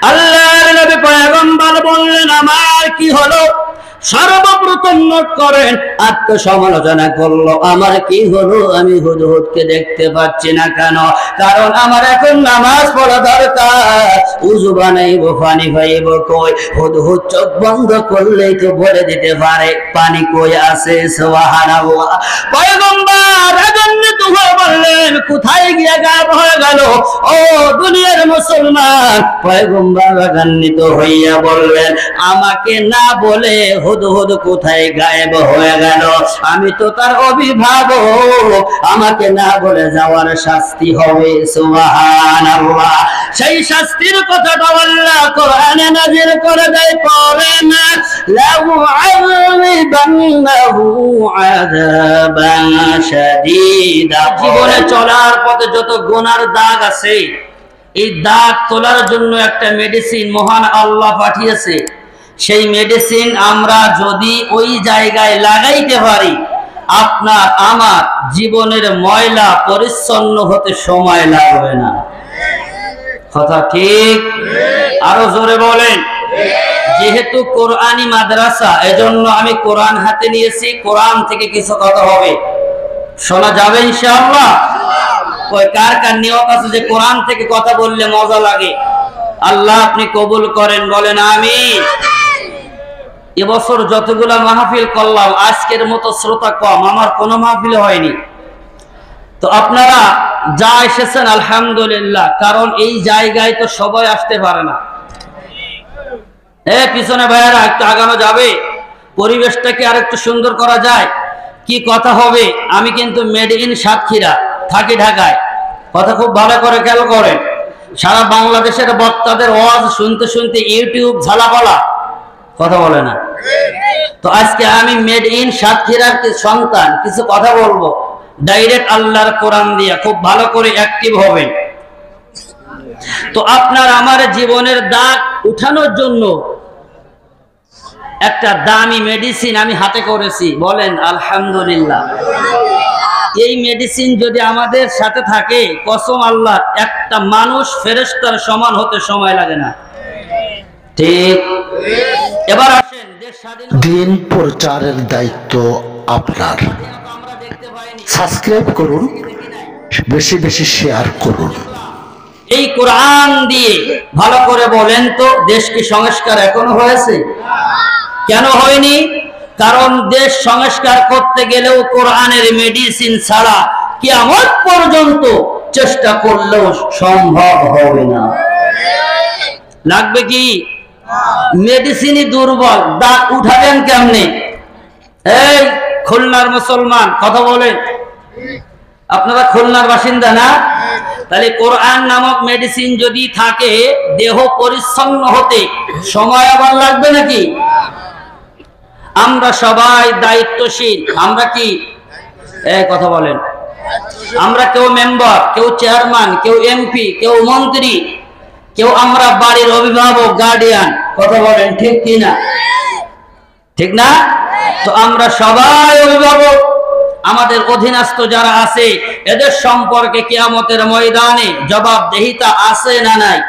আল্লাহর নবী পয়গম্বর বললেন আমার কি হলো? সর্বপ্রথম নোট করেন, আত্মসমালোচনা করলো, আমার কি হলো? আমি হুদহুদকে দেখতে পাচ্ছি না কেন? কারণ আমার এখন নামাজ পড়া দরকার, উযু বানাইবো, পানি পাইব কই? হুদহুদ চোখ বন্ধ করলেই তো বলে দিতে পারে পানি কই আছে। সুবহানাল্লাহ। পয়গম্বর রাগান্বিত হয়ে বললেন, কোথায় গিয়ে গায়েব হয়ে গেল ও দুনিয়ার মুসলমান? পয়গম্বর রাগান্বিত হইয়া বললেন, আমাকে না বলে হুদহুদ কোথায় গায়েব হয়ে গেল? আমি তো তার অভিভাবক, আমাকে না বলে যাওয়ার শাস্তি হবে। সুবহানাল্লাহ। সেই শাস্তির কথাটা আল্লাহ কোরআনে নাযিল করে দেয়, পড়েন, লাহু আযাবান্নাহু আযাবান শাদীদা। জীবনে চলার পথে যত গুনার দাগ আছে, এই দাগ তোলার জন্য একটা মেডিসিন মহান আল্লাহ পাঠিয়েছে। সেই মেডিসিন আমরা যদি ওই জায়গায় লাগাইতে পারি, আপনার আমার জীবনের ময়লা পরিচ্ছন্ন হতে সময় লাগবে না। কথা ঠিক? আরো জোরে বলেন। যেহেতু কোরআনী মাদ্রাসা, এজন্য আমি কোরআন হাতে নিয়েছি, কোরআন থেকে কিছু কথা হবে, শোনা যাবে ইনশাআল্লাহ। কই কার কার নিয়ত আছে যে কোরআন থেকে কথা বললে মজা লাগে? আল্লাহ আপনি কবুল করেন, বলেন আমিন। এবছর যতগুলা মাহফিল করলাম, আজকের মতো শ্রোতা কম আমার কোনো মাহফিল হয়নি। তো আপনারা যা এসেছেন আলহামদুলিল্লাহ, কারণ এই জায়গায় তো সবাই আসতে পারে না। পিছনে ভাইয়ারা একটু আগানো যাবে, পরিবেশটাকে আর একটু সুন্দর করা যায়। কি কথা হবে? আমি কিন্তু মেড ইন সাতক্ষীরা, থাকি ঢাকায়। কথা খুব ভালো করে খেয়াল করেন। সারা বাংলাদেশের বক্তাদের ওয়াজ শুনতে শুনতে ইউটিউব ঝালাপালা, কথা বলে না। তো আজকে আমি মেড ইন সাতক্ষীরার সন্তান, কিছু কথা বলবো ডাইরেক্ট আল্লাহর কোরআন দিয়ে, খুব ভালো করে অ্যাক্টিভ হবেন। তো আপনার আমার জীবনের দাগ উঠানোর জন্য একটা দামি মেডিসিন আমি হাতে করেছি, বলেন আলহামদুলিল্লাহ। এই মেডিসিন যদি আমাদের সাথে থাকে, কসম আল্লাহ, একটা মানুষ ফেরেশতার সমান হতে সময় লাগে না। ঠিক? এবার আসেন, দিন প্রচারের দায়িত্ব আপনার। সাবস্ক্রাইব করুন, বেশি বেশি শেয়ার করুন। এই কোরআন দিয়ে ভালো করে বলেন তো, দেশ কি সংস্কার এখনো হয়েছে? কেন হয়নি? কারণ দেশ সংস্কার করতে গেলেও কোরআনের মেডিসিন ছাড়া কিয়ামত পর্যন্ত চেষ্টা করলেও সম্ভব হবে না। লাগবে কি? মেডিসিনই দুর্বল, দাগ উঠাবেন কেমনে? এই খুলনার মুসলমান, কথা বলেন, আপনারা খুলনার বাসিন্দা না? তাহলে কোরআন নামক মেডিসিন যদি থাকে, দেহ পরিচ্ছন্ন হতে সময় আবার লাগবে নাকি? আমরা সবাই দায়িত্বশীল। আমরা কি কথা বলেন? আমরা কেউ মেম্বার, কেউ চেয়ারম্যান, কেউ এমপি, কেউ মন্ত্রী, কেউ আমরা বাড়ির অভিভাবক, গার্ডিয়ান, কথা বলেন ঠিক কি না? ঠিক না? তো আমরা সবাই অভিভাবক। আমাদের অধীনস্থ যারা আছে, এদের সম্পর্কে কিয়ামতের ময়দানে জবাবদিহিতা আছে না নাই?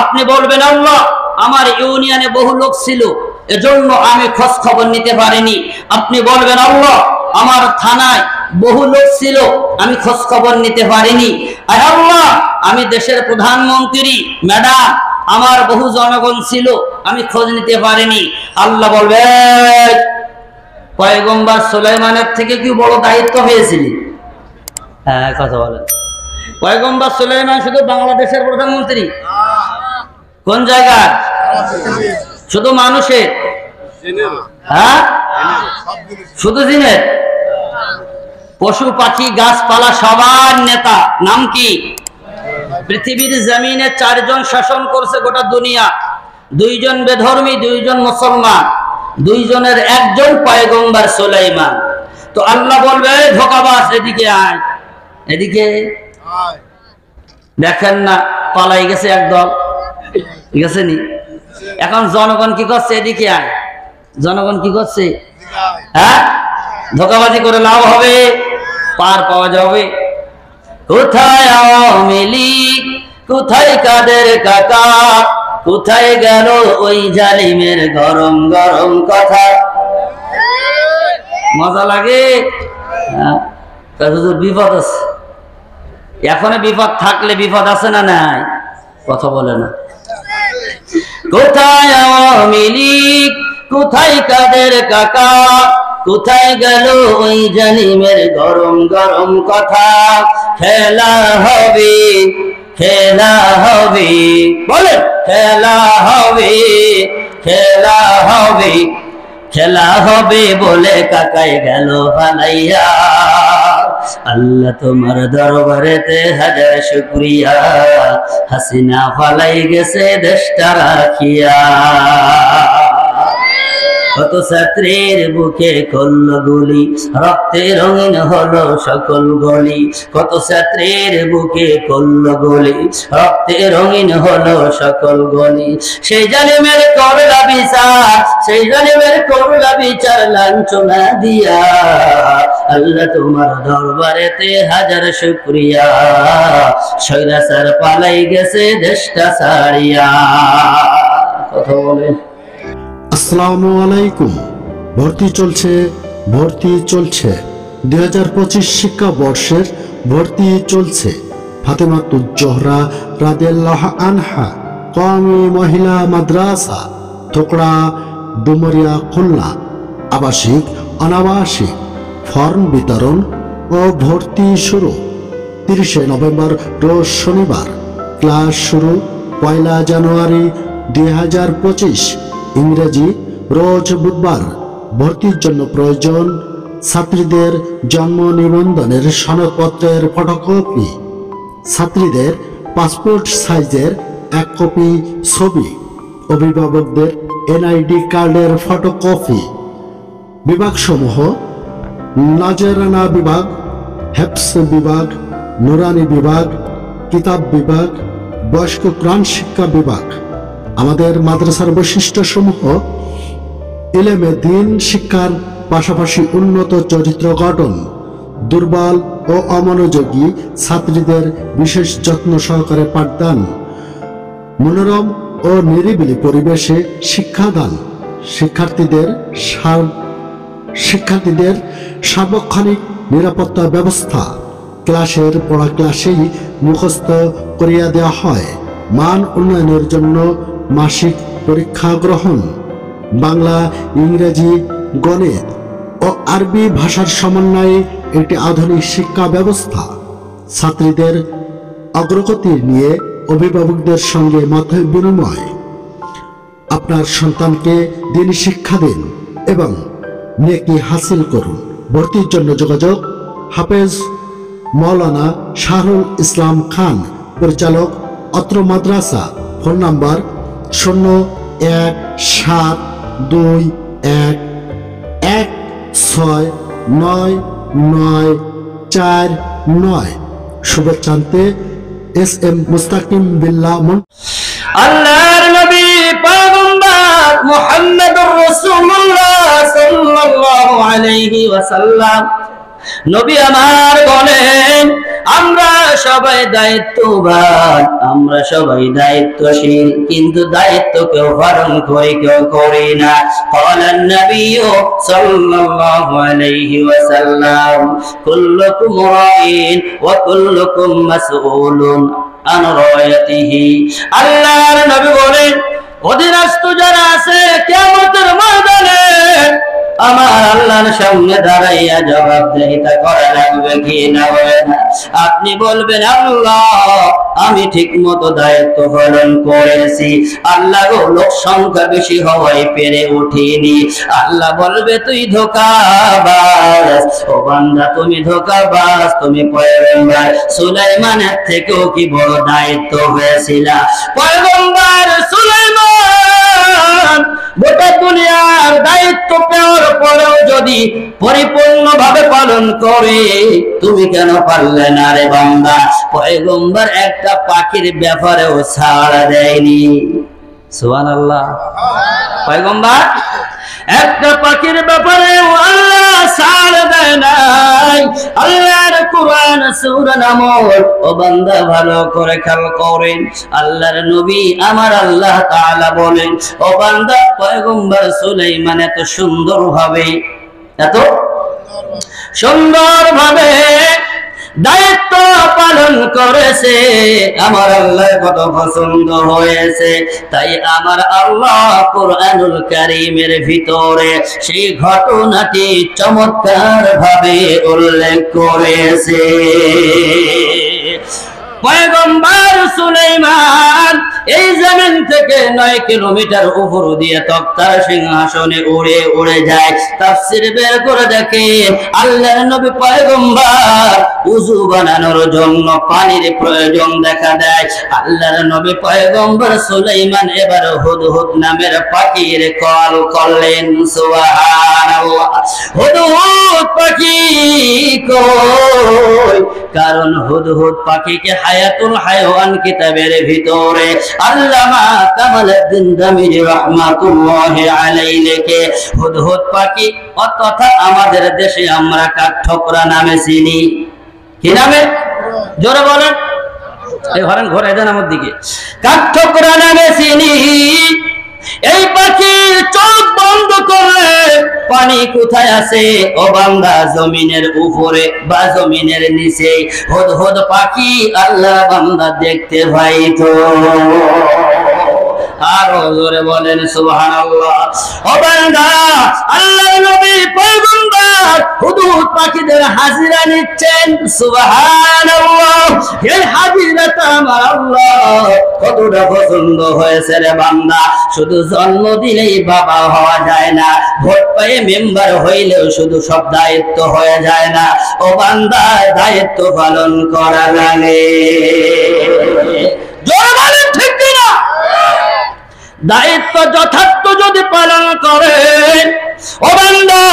আপনি বলবেন, আল্লাহ আমার ইউনিয়নে বহু লোক ছিল, এজন্য আমি খোঁজ খবর নিতে পারিনি। আপনি বলবেন, আল্লাহ আমার থানায় বহু লোক ছিল, আমি খোঁজ খবর নিতে পারিনি। আর আল্লাহ আমি দেশের প্রধানমন্ত্রী, ম্যাডাম আমার বহু জনগণ ছিল, আমি খোঁজ নিতে পারিনি। আল্লাহ বলবে, পয়গম্বর সুলাইমানের থেকে কি বড় দায়িত্ব পেয়েছিলি? হ্যাঁ, কথা বলেন। পয়গম্বর সুলাইমান শুধু বাংলাদেশের প্রধানমন্ত্রী? কোন জায়গার? শুধু মানুষের? হ্যাঁ, শুধু জিনের? পশু পাখি গাছপালা সবার নেতা। নাম কি? পৃথিবীর জমিনে 4 জন শাসন করছে গোটা দুনিয়া। 2 জন বেধর্মী, 2 জন মুসলমান, 2 জনের 1 জন পয়গম্বর সুলাইমান। তো আল্লাহ বলবে, ধোঁকাবাজ এদিকে আয়, এদিকে দেখেন না পালাই গেছে একদল, ঠিক আছে নি? এখন জনগণ কি করছে? এদিকে আয়। জনগণ কি করছে? হ্যাঁ, ধোঁকাবাজি করে লাভ হবে? পার পাওয়া যাবে? কোথায় আওয়ামী লীগ, কোথায় কাদের কাকা, কোথায় গেল ওই জালিমের গরম গরম কথা। মজা লাগে? বিপদ আছে, এখনো বিপদ থাকলে বিপদ আছে না নাই? কথা বলে না। কোথায় আওয়ামী লীগ, কোথায় কাদের কাকা, কোথায় গেল ওই জালিমের গরম গরম কথা। খেলা হবে, খেলা হবে, বলেন খেলা হবে, খেলা হবে, খেলা হবে বলে কাকায় গেল পালাইয়া। আল্লাহ তোমার দরবারেতে হাজার শুকরিয়া, হাসিনা পালাই গেছে দেশটা রাখিয়া। কত ছাত্রের বুকে করল গুলি, রক্তে রঙিন হলো সকল গলি। কত ছাত্রের বুকে করল গুলি, রক্তে রঙিন হলো সকল গলি। সেই জালিমের করলা বিচার, সেই জালিমের করলা বিচার লাঞ্ছনা দিয়া। আল্লাহ তোমার দরবারেতে হাজার শুকরিয়া, স্বৈরাচার পালাই গেছে দেশটা ছাড়িয়া। কথা বলে। আসসালামু আলাইকুম। ভর্তি চলছে, ভর্তি চলছে। 2025 শিক্ষাবর্ষের ভর্তি চলছে। ফাতেমাতুজ জোহরা রাদিয়াল্লাহু আনহা কওমি মহিলা মাদ্রাসা, থোকড়া, ডুমরিয়া, খুলনা। আবাসিক, অনাবাসিক ফর্ম বিতরণ ও ভর্তি শুরু 30 নভেম্বর রোজ শনিবার। ক্লাস শুরু 1 জানুয়ারি 2025, ইংরেজি রোজ বুধবার। ভর্তির জন্য প্রয়োজন ছাত্রীদের জন্ম নিবন্ধনের সনদপত্রের ফটোকপি, ছাত্রীদের পাসপোর্ট সাইজের 1 কপি ছবি, অভিভাবকদের এনআইডি কার্ডের ফটোকপি। বিভাগসমূহ: নজরানা বিভাগ, হেফস বিভাগ, নুরানি বিভাগ, কিতাব বিভাগ, বয়স্ক কোরআন শিক্ষা বিভাগ। আমাদের মাদ্রাসার বৈশিষ্ট্যসমূহ: ইলমে দ্বীন শিক্ষার পাশাপাশি উন্নত চরিত্র গঠন, দুর্বল ও অমনোযোগী ছাত্রীদের বিশেষ যত্ন সহকারে পাঠদান, মনোরম ও নিরিবিলি পরিবেশে শিক্ষাদান, শিক্ষার্থীদের সার্বক্ষণিক নিরাপত্তা ব্যবস্থা। ক্লাসের পড়া ক্লাসেই মুখস্থ করিয়া দেওয়া হয়। মান উন্নয়নের জন্য মাসিক পরীক্ষা গ্রহণ। বাংলা, ইংরেজি, গণিত ও আরবি ভাষার সমন্বয়ে একটি আধুনিক শিক্ষা ব্যবস্থা। ছাত্রীদের অগ্রগতি নিয়ে অভিভাবকদের সঙ্গে মত বিনিময়। আপনার সন্তানকে দ্বীনি শিক্ষা দিন এবং নেকি হাসিল করুন। ভর্তির জন্য যোগাযোগ: হাফেজ মাওলানা শাহরুল ইসলাম খান, পরিচালক, অত্র মাদ্রাসা। Phone number 01721169949। শুভেচ্ছান্তে SM মুস্তাকিম বিল্লাহ। আল্লাহর নবী পয়গম্বর মুহাম্মদুর রাসূলুল্লাহ সাল্লাল্লাহু আলাইহি ওয়াসাল্লাম নবী আমার বলেন, আমরা সবাই দায়িত্ববান, আমরা সবাই দায়িত্বশীল, কিন্তু দায়িত্ব কেউ পালন করি, কেউ করি না। ক্বালান নবী সাল্লাল্লাহু আলাইহি ওয়াসাল্লাম, কুল্লুকুম রাঈন ওয়া কুল্লুকুম মাসউলুন আন রায়াতিহি। আল্লাহর নবী বলেন, অধীনস্থ যারা আছে কিয়ামতের ময়দানে আমার আল্লাহর সামনে দাঁড়াইয়া জবাবদিহিতা করা লাগবে কি না হবে না। আপনি বলবেন, আল্লাহ আমি ঠিক মতো দায়িত্ব পালন করেছি, আল্লাহ গো লোক সংখ্যা বেশি হওয়ায় পেরে উঠিনি। আল্লাহ বলবে, তুই ধোঁকাবাজ, ও বান্দা তুমি ধোঁকাবাজ, তুমি পয়গম্বর সুলাইমানের থেকেও কি বড় দায়িত্ব হয়েছিল। পয়গম্বর সুলাইমান গোটা দুনিয়ার দায়িত্ব পাওয়ার পরেও যদি পরিপূর্ণভাবে পালন করে, তুমি কেন পারলে না রে বান্দা? পয়গম্বর একটা পাখির ব্যাপারেও ছাড় দেয়নি। সুবহানাল্লাহ। পয়গম্বর একটা পাখির ব্যাপারেও আল্লাহ ছাড় দেয় নাই। আল্লাহর কোরআন সূরা নামল, ও বান্দা ভালো করে খেয়াল করেন, আল্লাহর নবী আমার আল্লাহ তাআলা বলেন, ও বান্দা পয়গম্বর সুলাইমান এত সুন্দরভাবে দায়িত্ব পালন করেছে, আমার আল্লাহ কত পছন্দ হয়েছে। তাই আমার আল্লাহ কোরআনুল কারীমের ভিতরে সেই ঘটনাটি চমৎকার ভাবে উল্লেখ করেছে। পয়গম্বর সুলাইমান এই জমিন থেকে 9 কিলোমিটার উপর দিয়ে তক্তার সিংহাসনে উড়ে উড়ে যায়। তাফসীর বের করে দেখেন, আল্লাহর নবী পয়গম্বর উযু বানানোর জন্য পানির প্রয়োজন দেখা দেয়। আল্লাহর নবী পয়গম্বর সুলাইমান এবার হুদহুদ নামের পাখির কল করলেন। সুবহানাল্লাহ। হুদহুদ পাখি কই? কারণ হুদহুদ পাখিকে হায়াতুল হায়াওয়ান কিতাবের ভিতরে আল্লামা কামালউদ্দিন দামিরি রাহমাতুল্লাহি আলাইহি লেখে, হুদহুদ পাখি তথা আমাদের দেশে আমরা কাঠঠোকরা নামে চিনি। কি নামে? জোরে বলেন। এই হরেন ঘরে দেন আমার দিকে। কাঠঠোকরা নামে চিনি। এই পাখির চোখ বন্ধ করলে পানি কোথায় আছে? ও বান্দা জমিনের উপরে বা জমিনের নিচে। হুদহুদ পাখি আল্লাহ বান্দা দেখতে পাই তো। আরো জোরে বলেন সুবহানাল্লাহ। ও বান্দা, আল্লাহর নবী পয়গম্বর হুদহুদ পাখিদের হাজিরা নিচ্ছেন। সুবহানাল্লাহ। এই হাজিরাটা আমার আল্লাহ কতটা পছন্দ হয়েছে রে বান্দা। শুধু জন্ম দিলেই বাবা হওয়া যায় না, ভোট পেয়ে মেম্বার হইলেও শুধু সব দায়িত্ব হয়ে যায় না। ও বান্দা, দায়িত্ব পালন করা লাগে। জোরে বলেন ঠিক কিনা? দায়িত্ব যথার্থ যদি পালন করেন, ও বান্দা,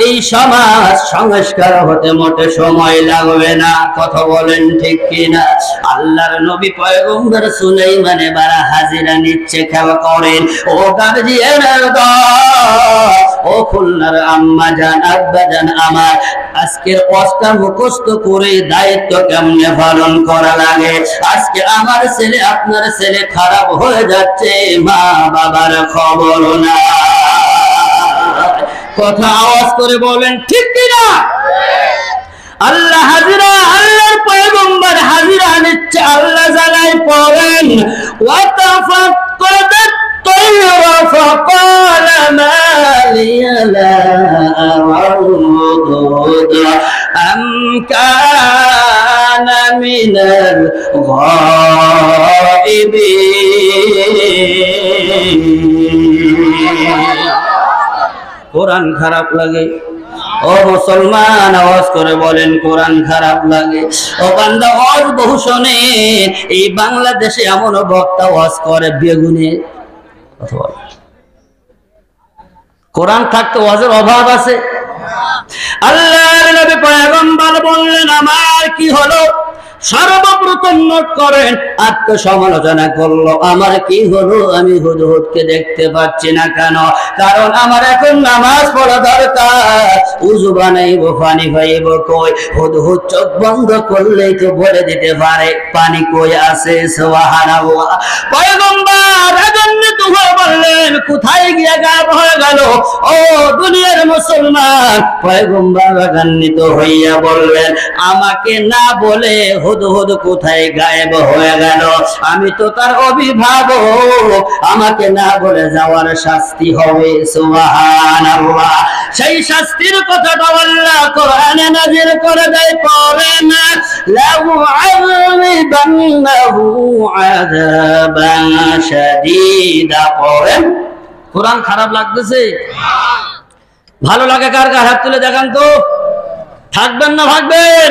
এই সমাজ সংস্কার হতে মোটে সময় লাগবে না। কথা বলেন ঠিক কিনা? আল্লাহর নবী পয়গম্বর সুলাইমান এবার হাজিরা নিচ্ছে। খেয়াল করেন, ও গার্জিয়ানের দল, ও খুলনার আম্মা জান, আব্বা জান আমার, আজকের অস্তা মুখস্থ করে দায়িত্ব কেমনে পালন করা লাগে। আজকে আমার ছেলে আপনার ছেলে খারাপ হয়ে যাচ্ছে, মা বাবার খবর না। কথা আওয়াজ করে বলেন ঠিক কিনা? আল্লাহ হাজিরা, আল্লাহর পয়গম্বর হাজিরা নিচ্ছে। আল্লাহ জানাই পড়েন, ওয়াতাফাক্কাদাত তায়রা ফাকালা মা লিয়া লা আরাল হুদুদ আম কানা মিনাল গায়িবিন। কোরআন খারাপ লাগে? ও মুসলমান, আওয়াজ করে বলেন কোরআন খারাপ লাগে? ও বান্দা, ওর বহু শোনে। এই বাংলাদেশে এমন বক্তা ওয়াজ করে বেগুনে। কথা বল, কোরআন থাকতে ওয়াজের অভাব আছে? আল্লাহর নবী পয়গম্বর বললেন, আমার কি হলো? সর্বপ্রথম নোট করেন, আত্মসমালোচনা করলো, আমার কি হলো? আমি হুদহুদকে দেখতে পাচ্ছি না কেন? কারণ আমার এখন নামাজ পড়া দরকার, উযু বানাইবো, পানি পাইবো কই? হুদহুদ চোখ বন্ধ করলেই তো বলে দিতে পারে পানি কই আছে। সুবহানাল্লাহ। পয়গম্বর রাগান্বিত হয়ে বললেন, কোথায় গিয়ে গায়েব হয়ে গেল? ও দুনিয়ার মুসলমান, পয়গম্বর রাগান্বিত হইয়া বললেন, আমাকে না বলে হুদহুদ কোথায় গায়েব হয়ে গেল? আমি তো তার অভিভাবক, আমাকে না বলে যাওয়ার শাস্তি হবে। সুবহানাল্লাহ। সেই শাস্তির কথাটা আল্লাহ কোরআনে নাযিল করে দেয়। পড়েন, লাহু আযযাবান্নাহু আযাবান শাদীদা। পড়েন। কোরআন খারাপ লাগতেছে? ভালো লাগে কার কার? হাত তুলে দেখান তো। থাকবেন না ভাগবেন?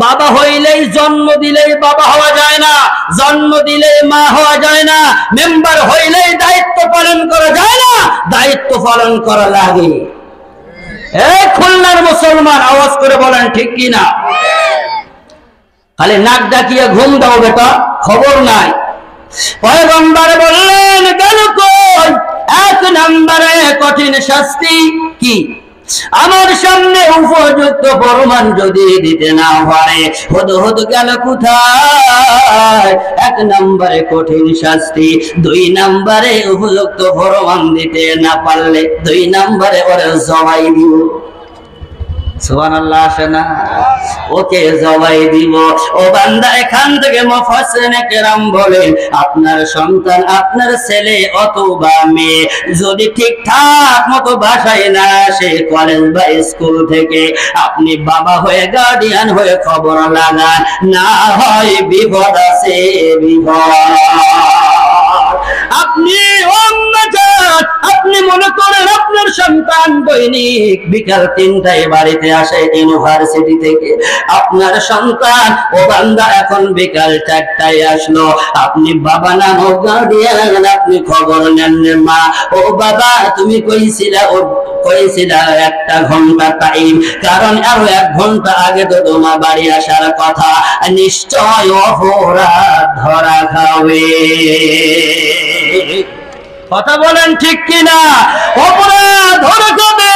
বাবা হইলেই, জন্ম দিলেই বাবা হওয়া যায় না, জন্ম দিলেই মা হওয়া যায় না, মেম্বার হইলেই দায়িত্ব পালন করা যায় না, দায়িত্ব পালন করা লাগে। এই খুলনার মুসলমান, আওয়াজ করে বলেন ঠিক কিনা? খালি নাক ডাকিয়ে ঘুম দাও বেটা, খবর নাই। পয়গম্বর বললেন, গেল কই? এক নম্বরে কঠিন শাস্তি কি? আমার সামনে উপযুক্ত প্রমাণ যদি দিতে না পারে, হুদহুদ গেল কোথায়? 1 নম্বরে কঠিন শাস্তি, 2 নম্বরে উপযুক্ত প্রমাণ দিতে না পারলে 2 নম্বরে ওরে জবাই দিব। সুবহানাল্লাহ আসে না? ওকে জবাই দিব। ও বান্দা, এখান থেকে মুফাসসিরিনে কেরাম বলেন, আপনার সন্তান, আপনার ছেলে অথবা মেয়ে যদি ঠিকঠাক মতো বাসায় না আসে, কলেজ বা স্কুল থেকে, আপনি বাবা হয়ে গার্ডিয়ান হয়ে খবর লাগান, না হয় বিপদ আছে, বিপদ। আপনি আপনি মনে করেন আপনার সন্তান দৈনিক বিকাল 3টায় বাড়িতে আসে ইউনিভার্সিটি থেকে, আপনার সন্তান ও বান্দা এখন বিকাল 4টায় আসলো, আপনি বাবা নাম ও গার্ডিয়ান, আপনি খবর নেন, মা ও বাবা তুমি কইছিলা 1 ঘন্টা টাইম, কারণ আরো 1 ঘন্টা আগে তো তোমার বাড়ি আসার কথা, নিশ্চয় অপরাধ ধরা খাবে। কথা বলেন ঠিক কিনা? অপরাধ ধরা খাবে।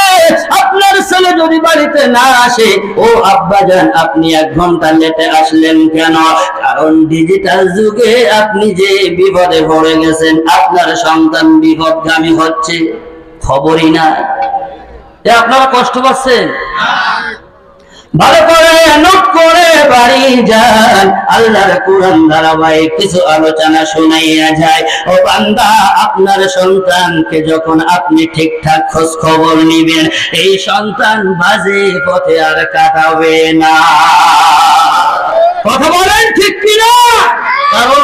আপনার ছেলে যদি বাড়িতে না আসে, ও আব্বাজান আপনি 1 ঘন্টা লেটে আসলেন কেন? কারণ ডিজিটাল যুগে আপনি যে বিপদে পড়ে গেছেন, আপনার সন্তান বিপদগামী হচ্ছে, খবরই না। আপনারা কষ্ট পাচ্ছেন? ভালো করে নোট করে বাড়ি যান, আল্লাহর কোরআন ধারাবাহিক কিছু আলোচনা শোনাইয়া যায়। ও বান্দা, আপনার সন্তানকে যখন আপনি ঠিকঠাক খোঁজ খবর নিবেন, এই সন্তান বাজে পথে আর কাটাবে না। কথা বলেন ঠিক কিনা? কারণ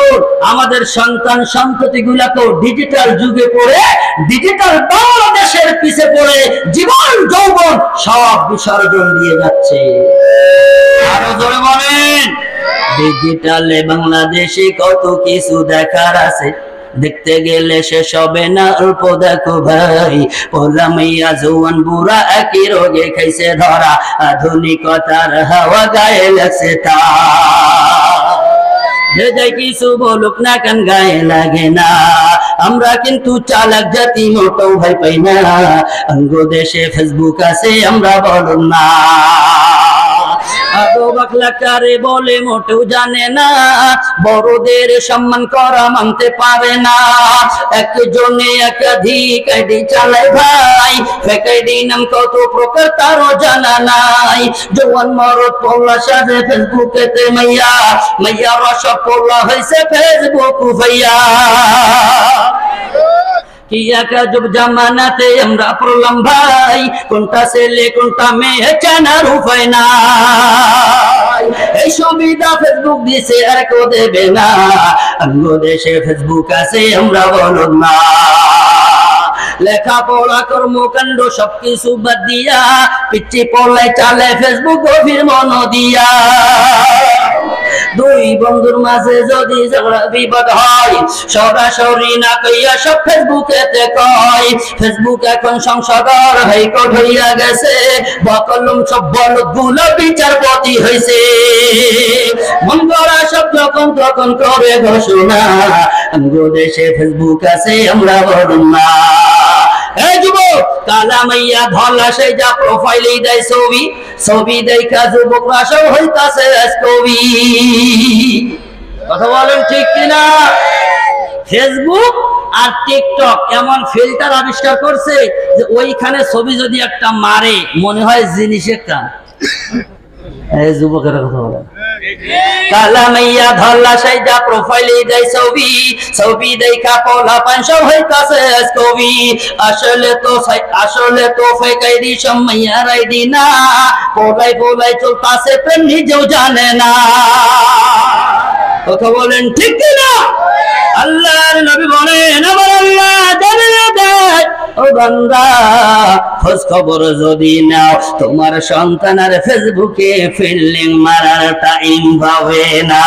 আমাদের সন্তান সন্ততি গুলা তো ডিজিটাল যুগে পড়ে, ডিজিটাল বাংলাদেশের পিছে পড়ে জীবন যৌবন সব বিসর্জন দিয়ে যাচ্ছে। আরো জোরে বলেন। ডিজিটালে বাংলাদেশে কত কিছু দেখার আছে, দেখতে গেলে শেষ হবে না, অল্প দেখো ভাই। পোলা মাইয়া জওয়ান বুড়া একই রোগে খাইছে ধরা, আধুনিকতার হাওয়া গায়ে লাগছে তা। যে যাই কিছু বলুক না কেন গায়ে লাগে না, আমরা কিন্তু চালাক জাতি, মোটেও ভয় পাই না। অঙ্গ দেশে ফেসবুক আছে, আমরা বলুন না। আদো বাকলা কারে বলে মোটেও জানে না, বড়দের সম্মান করা মানতে পারে না। একজনে একাধিক আইডি চালায় ভাই, ফেক আইডি নাম কত প্রকার তারও জানা নাই। জওয়ান মরদ পোলা সাজে ফেসবুকেতে মাইয়া, মাইয়ার সব পোলা হয়েছে ফেসবুক ভাইয়া। কি একা যুগ জামানাতে আমরা পড়লাম ভাই, কোনটা ছেলে কোনটা মেয়ে চেনার উপায় নাই। এই সুবিধা ফেসবুক দিছে আর কেউ দেবে না, অন্য দেশে ফেসবুক আছে, আমরা বলুন না। লেখাপড়া কর্মকাণ্ড সবকিছু বাদ দিয়া পিচ্ছি পড়ায় চালে ফেসবুক গভীর মন দিয়া। 2 বন্ধুর মাঝে যদি ঝগড়া বিবাদ হয়, সরাসরি না কইয়া সব ফেসবুকেতে কয়। ফেসবুক এখন সংসদর হাইকোর্ট হইয়া গেছে, বকলম সব বলদগুলো বিচারপতি হইছে। মন করা সব যখন তখন করে ঘোষণা, আমগো দেশে ফেসবুক আছে, আমরা বলুন না। এই যুবক, কালা মাইয়া ধলা সেই যা প্রোফাইলে দেয় ছবি, ছবি দেখা যুবকরা সব হইতাছে কবি। কথা বলেন ঠিক কিনা? ফেসবুক আর টিকটক এমন ফিল্টার আবিষ্কার করছে যে ওইখানে ছবি যদি একটা মারে মনে হয় জিনিসের কান। এই যুবকের কথা বলেন। কালা মাইয়া ধল্লা সাইজা প্রোফাইলে দেয় ছবি, ছবি দেখা পোলা পাঁচশো হইতাছে কবি। আসলে তো ফেক আইডি সব মাইয়ার আইডি না, পোলাই পোলাই চলতাছে প্রেম নিজেও জানে না। কথা বলেন ঠিক কিনা? আল্লাহর নবী বলেন, আমার আল্লাহ জানিয়ে দেয়, ও বান্দা খোঁজ খবর যদি নাও, তোমার সন্তান আর ফেসবুকে ফিল্ডিং মারার টাইম পাবে না।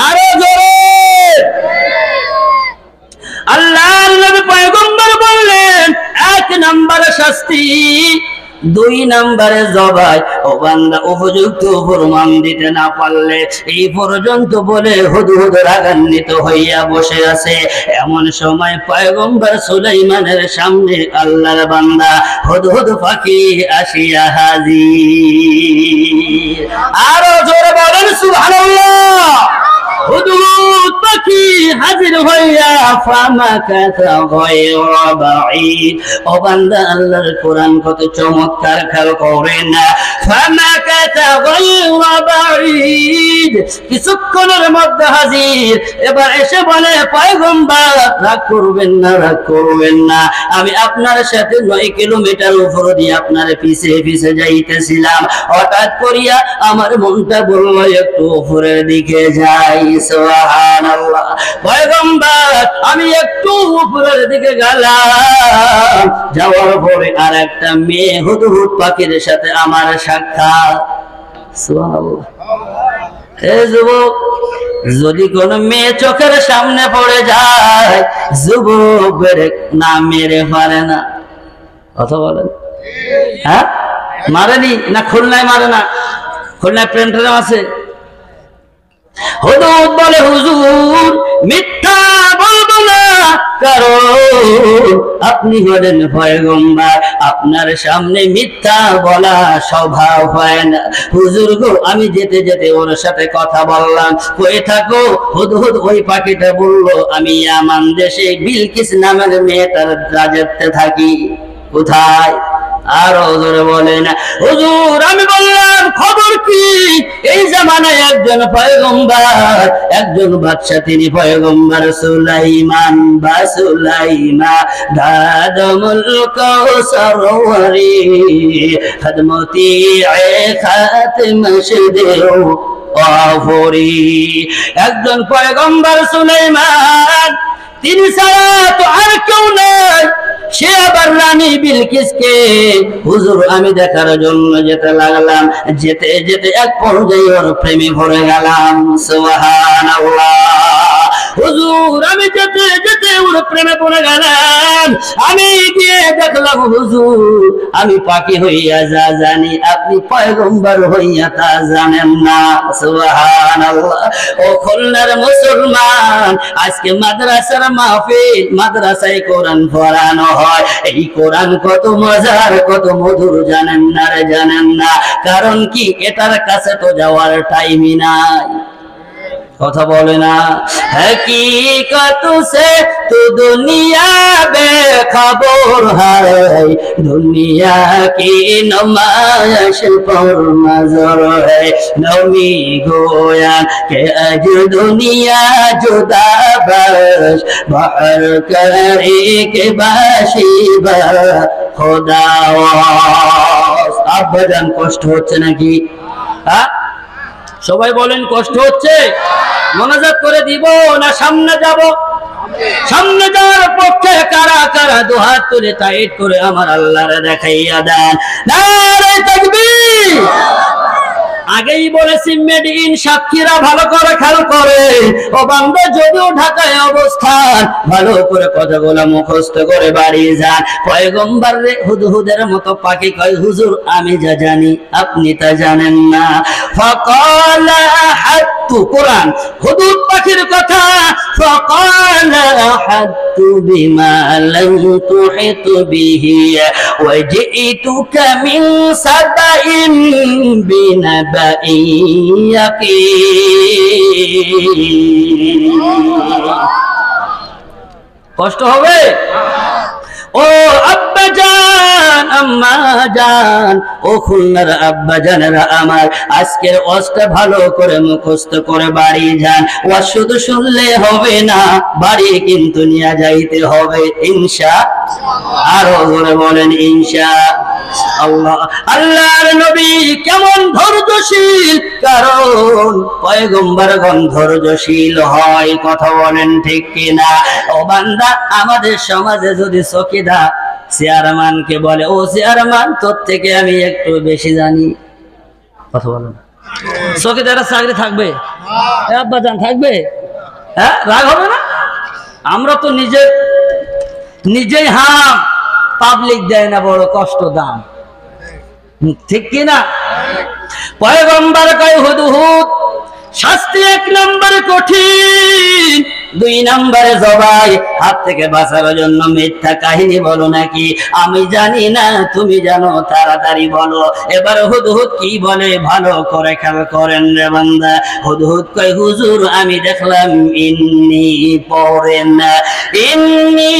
আরো জোরে। আল্লাহর নবী পয়গম্বর বললেন, 1 নম্বর শাস্তি, দুই নম্বরে জবাই, ও বান্দা উপযুক্ত প্রমাণ দিতে না পারলে এই পর্যন্ত বলে হুদহুদ রাগান্বিত হইয়া বসে আছে। এমন সময় পয়গম্বর সুলাইমানের সামনে আল্লাহর বান্দা হুদহুদ পাখি আসিয়া হাজির। আরো জোরে বলেন সুবহানাল্লাহ। হুদহুদ পাখি হাজির হইয়া ফামাকাতা গায়রা বাঈদ। ও বান্দা আল্লাহর কোরআন কত চমৎকার খেয়াল করেন না। ফামাকাতা গায়রা বাঈদ, কিছুক্ষণের মধ্যে হাজির। এবার এসে বলে পয়গম্বর রাগ করবেন না, রাগ করবেন না, আমি আপনার সাথে 9 কিলোমিটার উপর দিয়ে আপনার পিছে পিছে যাইতেছিলাম, হঠাৎ করিয়া আমার মনটা বলল একটু উপরের দিকে যাই। সুবহানাল্লাহ। পয়গম্বর আমি একটু উপরের দিকে গেলাম, যাওয়ার পরে আর একটা মেয়ে হুদহুদ পাখির সাথে আমার সাক্ষাৎ। সুবহানাল্লাহ। এই যুবক, যদি কোন মেয়ে চোখের সামনে পড়ে যায়, যুবক না মেরে পারে না। কথা বলেন, হ্যাঁ মারেনি না? খুলনায় মারে না? খুলনায় প্রেন্টার আছে। হুদহুদ বলে হুজুর মিথ্যা বলবো না, কারণ আপনি হলেন পয়গম্বর, আপনার সামনে মিথ্যা বলা স্বভাব হয় না। হুজুর গো, আমি যেতে যেতে ওর সাথে কথা বললাম, কই থাকো? হুদহুদ ওই পাখিটা বললো আমি ইয়ামান দেশে বিলকিস নামের মেয়েটার রাজত্বে থাকি। কোথায়? আরো জোরে বলেন হুজুর। আমি বললাম খবর কি? এই জামানায় একজন পয়গম্বর, একজন বাদশা, তিনি পয়গম্বর সুলাইমান বা সুলাইমা দাদমুল কাউসার ওয়ারি খদমতি খাতিম শিদেও আফরি। একজন পয়গম্বর সুলাইমান, তিনি ছাড়া তো আর কেউ নাই। সে আবার রানী বিলকিসকে হুজুর আমি দেখার জন্য যেতে লাগলাম, যেতে যেতে এক পর্যায়ে ওর প্রেমে পড়ে গেলাম। সুবহানাল্লাহ। হুজুর আমি যেতে যেতে ওর প্রেমে পড়ে গেলাম। আমি গিয়ে দেখলাম হুজুর আমি পাখি হইয়া যা জানি, আপনি পয়গম্বর হইয়া তা জানেন না। সুবহানাল্লাহ। ও খুলনার মুসলমান, আজকে মাদ্রাসার মাহফিল, মাদ্রাসায় কোরআন পড়ানো হয়। এই কোরআন কত মজার, কত মধুর জানেন না রে, জানেন না। কারণ কি? এটার কাছে তো যাওয়ার টাইমই নাই। কথা বলে না। হकीकत से तो दुनिया बेखबर है, दुनिया की नुमाइश पर नजर है। नमी गोया के आज दुनिया जुदा बस, बाहर करे के बाशिबा खुदा। আব্বাজান কষ্ট হচ্ছে নাকি? হ্যাঁ সবাই বলেন কষ্ট হচ্ছে? মোনাজাত করে দিব না সামনে যাব? সামনে যাওয়ার পক্ষে কারা কারা দুহাত তুলে টাইট করে আমার আল্লাহরে দেখাইয়া দেন। নারে তাকবীর। আগেই বলেছি মেড ইন সাতক্ষীরা, ভালো করে খেয়াল করে। ও বান্দা যদিও ঢাকায় অবস্থান, ভালো করে কথাগুলো মুখস্থ করে বাড়ি যান। পয়গম্বর রে হুদহুদের মতো পাখি কয় হুজুর আমি যা জানি আপনি তা জানেন না। ফাকালা হাত্তু, কোরআন হুদহুদ পাখির কথা। ফাকালা হাত্তু বিমা লাম তুহিত বিহি ওয়াজিতুকা মিন সাবাইন বিনাবা কষ্ট হবে? ও আব্বা জান, আম্মা জান, ও খুলনার আব্বা জানেরা আমার, আজকের ওয়াজটা ভালো করে মুখস্থ করে বাড়ি যান। ওয়াজ শুধু শুনলে হবে না, বাড়ি কিন্তু নিয়ে যাইতে হবে ইনশাআল্লাহ। আরো জোরে বলেন ইনশাআল্লাহ। আল্লাহর নবী কেমন ধৈর্যশীল, কারণ পয়গম্বরগণ ধৈর্যশীল হয়। কথা বলেন ঠিক কিনা? ও বান্দা, আমাদের সমাজে যদি চকিদা চেয়ারম্যানকে বলে ও চেয়ারম্যান তোর থেকে আমি একটু বেশি জানি, কথা বলেন, চকিদারের চাকরি থাকবে? আব্বাজান থাকবে? হ্যাঁ রাগ হবে না? আমরা তো নিজেই হাম, পাবলিক দেয় না, বড় কষ্ট দাম। ঠিক কিনা? পয়গম্বর কয় হুদহুদ শাস্তি 1 নম্বরে কঠিন, 2 নম্বরে জবাই, হাত থেকে বাঁচার জন্য মিথ্যা কাহিনী বলো নাকি? আমি জানি না, তুমি জানো, তাড়াতাড়ি বলো। এবার হুদহুদ কি বলে ভালো করে খেয়াল করেন রে বান্দা। হুদহুদ কয় হুজুর আমি দেখলাম ইন্নি পড়েন ইন্নি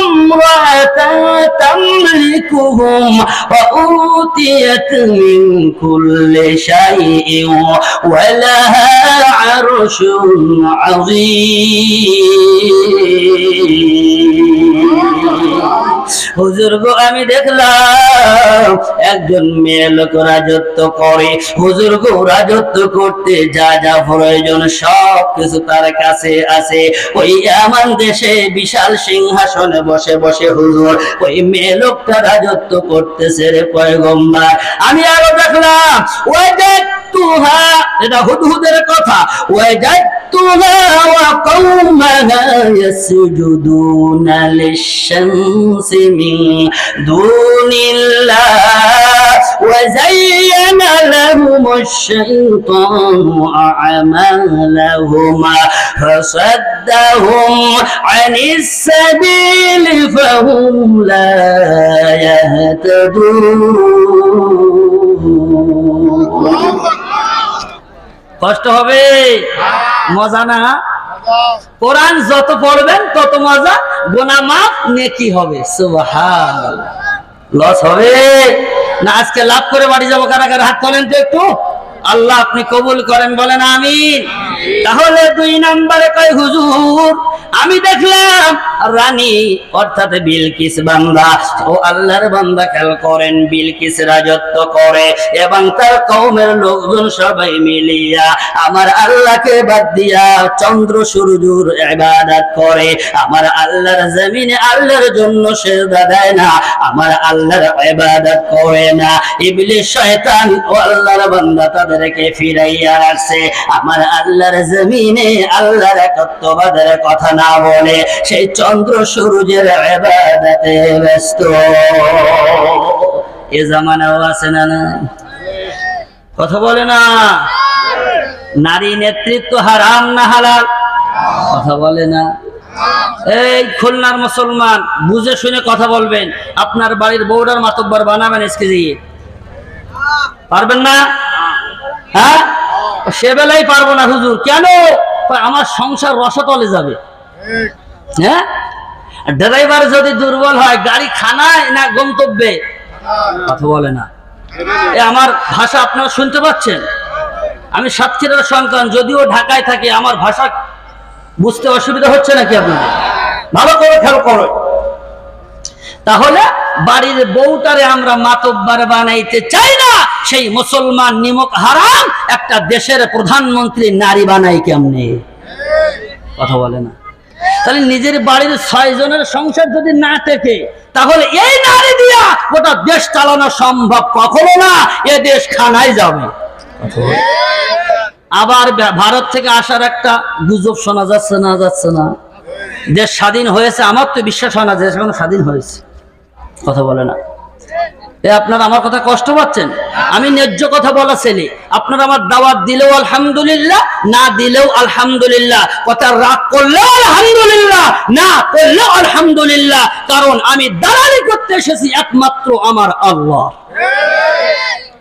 امرأة تملكهم وأوتيت من كل شيء ولها عرش عظيم। হুজুর গো আমি দেখলাম একজন মেয়ে লোক রাজত্ব করে। হুজুর গো রাজত্ব করতে যা যা প্রয়োজন সব কিছু তার কাছে আছে। ওই এমন দেশে বিশাল সিংহাসনে বসে বসে হুজুর ওই মেয়ে লোকটা রাজত্ব করতেছে রে পয়গম্বর। আমি আরো দেখলাম ওয়াজাদতুহা, এটা হুদহুদের কথা, ওয়াজাদতুহা ওয়া কওমাহা ইয়াসজুদুনা লিশ-শামসি মিন দুনিল্লাহ ওয়া যায়্যানা লাহুমুশ-শাইতানু আ'মালাহুমা ফাসাদ্দাহুম আনিস-সাবিলি ফাহুম লা ইয়াহতাদুন। কষ্ট হবে, মজা না? কোরআন যত পড়বেন তত মজা, গুনাহ মাফ, নেকি হবে। সুবহানাল্লাহ। লস হবে না? আজকে লাভ করে বাড়ি যাবো। কারা কারা হাত তোলেন তো একটু। আল্লাহ আপনি কবুল করেন, বলেন আমিন। তাহলে 2 নম্বরে কয় হুজুর আমি দেখলাম রানী অর্থাৎ বিলকিস বান্দা, ও আল্লাহর বান্দা খেয়াল করেন, বিলকিস রাজত্ব করে এবং তার কওমের লোকজন সবাই মিলিয়া আমার আল্লাহকে বাদ দিয়া চন্দ্র সূর্যের ইবাদত করে। আমার আল্লাহর জমিনে আল্লাহর জন্য সিজদা দেয় না, আমার আল্লাহর ইবাদত করে না। ইবলিস শয়তান ও আল্লাহর বান্দা তাদেরকে ফিরাইয়া রাখছে। আমার আল্লাহর জমিনে আল্লাহর একাত্মবাদের কথা না বলে সেই চন্দ্র সূর্যের ইবাদতে ব্যস্ত। এ জামানাও আছে না? না কথা বলে না? নারী নেতৃত্ব হারাম না হালাল? কথা বলে না? এই খুলনার মুসলমান বুঝে শুনে কথা বলবেন। আপনার বাড়ির বউডার মাতব্বর বানাবেন এসকে দিয়ে পারবেন না? হ্যাঁ, সে বেলায় পারবো না হুজুর। কেন? আমার সংসার রসাতলে যাবে। হ্যাঁ, ড্রাইভার যদি দুর্বল হয় গাড়ি খানায় না গন্তব্যে? কথা বলে না? আমার ভাষা আপনারা শুনতে পাচ্ছেন? আমি সাতক্ষীরার সন্তান, যদিও ঢাকায় থাকি, আমার ভাষা বুঝতে অসুবিধা হচ্ছে নাকি আপনাদের? ভালো করে খেয়াল করো। তাহলে বাড়ির বউটারে আমরা মাতব্বার বানাইতে চাই না, সেই মুসলমান নিমক হারাম একটা দেশের প্রধানমন্ত্রী নারী বানাই কেমনে? কথা বলে না? তাহলে নিজের বাড়ির 6 জনের সংসার যদি না থেকে, তাহলে এই নারী দিয়া গোটা দেশ চালানো সম্ভব কখনো না। এ দেশ খানায় যাবে। আবার ভারত থেকে আসার একটা গুজব শোনা যাচ্ছে না? যাচ্ছে না? দেশ স্বাধীন হয়েছে, আমার তো বিশ্বাস হয় না দেশ এখন স্বাধীন হয়েছে। কথা বলে না? আপনারা আমার কথা কষ্ট পাচ্ছেন? আমি ন্যায্য কথা বলা ছেলে। আপনারা আমার দাওয়াত দিলেও আলহামদুলিল্লাহ, না দিলেও আলহামদুলিল্লাহ, কথা রাগ করলেও আলহামদুলিল্লাহ, না করলেও আলহামদুলিল্লাহ। কারণ আমি দালালি করতে এসেছি একমাত্র আমার আল্লাহ,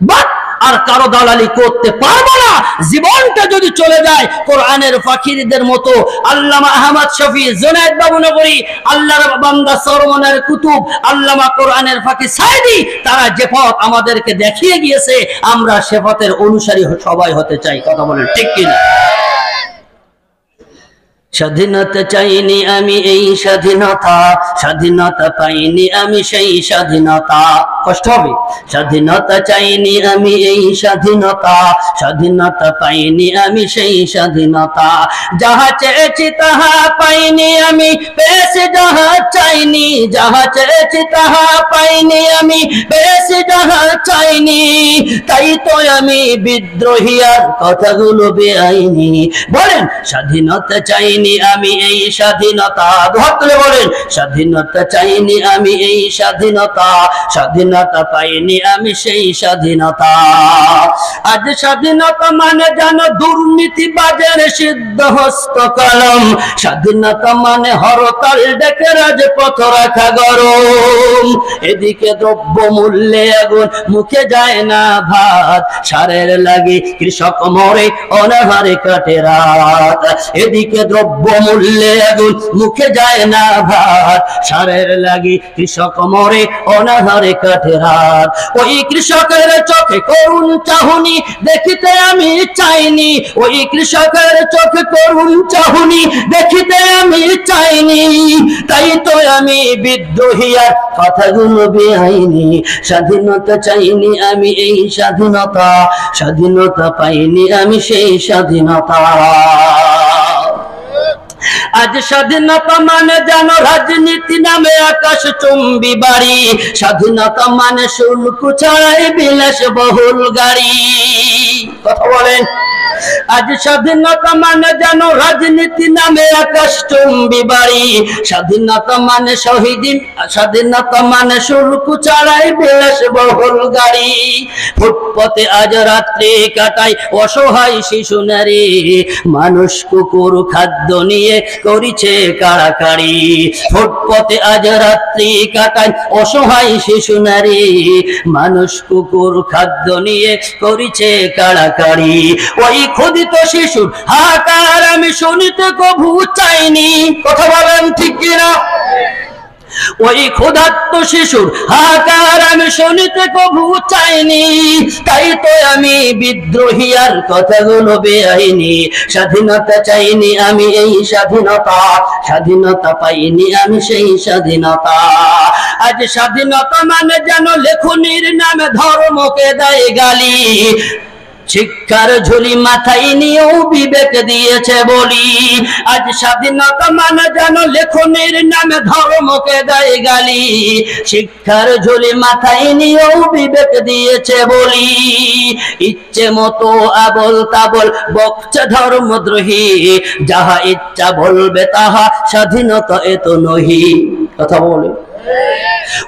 বাট আর কারো দালালি করতে পারবো না। জীবনটা যদি চলে যায় কোরআনের ফাকিরদের মতো, আল্লামা আহমদ শফি, জুনায়েদ বাবুনগরী, আল্লাহর বান্দা সরমনের কুতুব, আল্লামা কোরআনের ফাকি সাইদি, তারা যে পথ আমাদেরকে দেখিয়ে গিয়েছে, আমরা সে পথের অনুসারী সবাই হতে চাই। কথা বলেন ঠিক কিনা? স্বাধীনতা চাইনি আমি এই স্বাধীনতা, স্বাধীনতা পাইনি আমি সেই স্বাধীনতা। কষ্ট হবে? স্বাধীনতা চাইনি আমি এই স্বাধীনতা, স্বাধীনতা পাইনি আমি সেই স্বাধীনতা। যাহা চেয়েছি তাহা পাইনি আমি, পেয়েছি যাহা চাইনি। যাহা চেয়েছি তাহা পাইনি আমি, পেয়েছি যাহা চাইনি। তাই তো আমি বিদ্রোহী আর কথাগুলো বেআইনি। বলেন স্বাধীনতা চাইনি চাইনি আমি এই স্বাধীনতা। দুহাত তুলে বলেন, স্বাধীনতা চাইনি আমি এই স্বাধীনতা, স্বাধীনতা পাইনি আমি সেই স্বাধীনতা। আজ স্বাধীনতা মানে জানো দুর্নীতিবাজের সিদ্ধ হস্ত কলম, স্বাধীনতা মানে হরতাল ডেকে রাজপথ রাখা গরম। এদিকে দ্রব্য মূল্যে আগুন, মুখে যায় না ভাত, সারের লাগে কৃষক মরে অনাহারে কাটে রাত। এদিকে দ্রব্য মূল্যে আগুন, মুখে যায় না ভাত, সারের লাগে কৃষক মরে অনাহারে কাটে রাত। ওই কৃষকের চোখে করুণ চাহনি দেখিতে আমি চাইনি, ওই কৃষকের চোখে করুণ চাহনি দেখিতে আমি চাইনি। তাই তো আমি বিদ্রোহী আর কথাগুলো বেআইনি। স্বাধীনতা চাইনি আমি এই স্বাধীনতা, স্বাধীনতা পাইনি আমি সেই স্বাধীনতা। আজ স্বাধীনতা মানে জানো রাজনীতি নামে আকাশ চুম্বি বাড়ি, স্বাধীনতা মানে শুল্ক ছাড়াই বিলাস বহুল গাড়ি। কথা বলেন, আজ স্বাধীনতা মানে জানো রাজনীতি নামে আকাশ চুম্বি বাড়ি, স্বাধীনতা মানে শহীদ, স্বাধীনতা মানে শুল্ক ছাড়াই বিলাস বহুল গাড়ি। ফুটপথে আজ রাত্রি কাটায় অসহায় শিশু নারী, মানুষ কুকুর খাদ্য নিয়ে করিছে কাড়াকাড়ি। ফুটপথে আজ রাত্রি কাটায় অসহায় শিশু নারী, মানুষ কুকুর খাদ্য নিয়ে করিছে কাড়াকাড়ি। ওই ক্ষুদিত শিশুর হাহাকার আমি শুনিতে কভু চাইনি। কথা বলেন ঠিক কিনা? ওই ক্ষুধার্ত শিশুর হাহাকার আমি শুনিতে কভু চাইনি। তাই তো আমি বিদ্রোহী আর কথাগুলো বেআইনি। স্বাধীনতা চাইনি আমি এই স্বাধীনতা, স্বাধীনতা পাইনি আমি সেই স্বাধীনতা। আজ স্বাধীনতা মানে যেন লেখনির নামে ধর্মকে দেয় গালি, শিক্ষার ঝুলি মাথায় নিয়েও বিবেক দিয়েছে বলি। আজ স্বাধীনতা মানে যেন লেখনের নামে ধর্মকে দেয় গালি, শিক্ষার ঝুলি মাথায় নিয়েও বিবেক দিয়েছে বলি। ইচ্ছে মতো আবল তাবল বকছে ধর্মদ্রোহী, যাহা ইচ্ছা বলবে তাহা স্বাধীনতা এত নহি। কথা বলে,